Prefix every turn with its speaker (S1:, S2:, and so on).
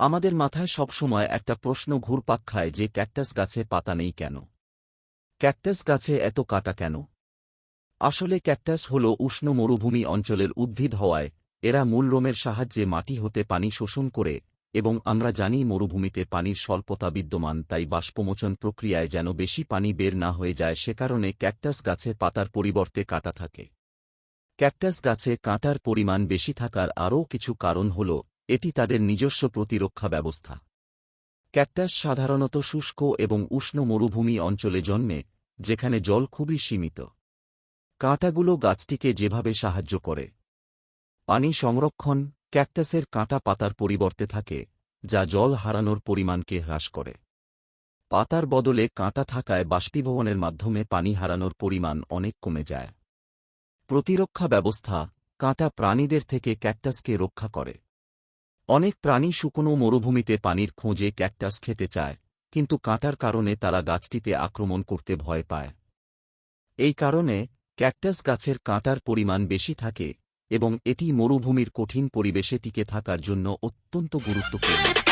S1: আমাদের মাথায় সবসময় একটা প্রশ্ন ঘুরপাক খায় যে ক্যাকটাস গাছে পাতা নেই কেন? ক্যাকটাস গাছে এত কাটা কেন? আসলে ক্যাকটাস হল উষ্ণ মরুভূমি অঞ্চলের উদ্ভিদ হওয়ায় এরা মূল লোমের সাহায্যে মাটি হতে পানি শোষণ করে, এবং আমরা জানি মরুভূমিতে পানির স্বল্পতা বিদ্যমান, তাই বাষ্পমোচন প্রক্রিয়ায় যেন বেশি পানি বের না হয়ে যায় সে কারণে ক্যাকটাস গাছে পাতার পরিবর্তে কাঁটা থাকে। ক্যাকটাস গাছে কাঁটার পরিমাণ বেশি থাকার আরও কিছু কারণ হল এটি তাদের নিজস্ব প্রতিরক্ষা ব্যবস্থা। ক্যাকটাস সাধারণত শুষ্ক এবং উষ্ণ মরুভূমি অঞ্চলে জন্মে, যেখানে জল খুবই সীমিত। কাঁটাগুলো গাছটিকে যেভাবে সাহায্য করে পানি সংরক্ষণ, ক্যাকটাসের কাঁটা পাতার পরিবর্তে থাকে, যা জল হারানোর পরিমাণকে হ্রাস করে। পাতার বদলে কাঁটা থাকায় বাষ্পীভবনের মাধ্যমে পানি হারানোর পরিমাণ অনেক কমে যায়। প্রতিরক্ষা ব্যবস্থা, কাঁটা প্রাণীদের থেকে ক্যাকটাসকে রক্ষা করে। অনেক প্রাণী শুকনো মরুভূমিতে পানির খোঁজে ক্যাকটাস খেতে চায়, কিন্তু কাঁটার কারণে তারা গাছটিতে আক্রমণ করতে ভয় পায়। এই কারণে ক্যাকটাস গাছের কাঁটার পরিমাণ বেশি থাকে, এবং এটি মরুভূমির কঠিন পরিবেশে টিকে থাকার জন্য অত্যন্ত গুরুত্বপূর্ণ।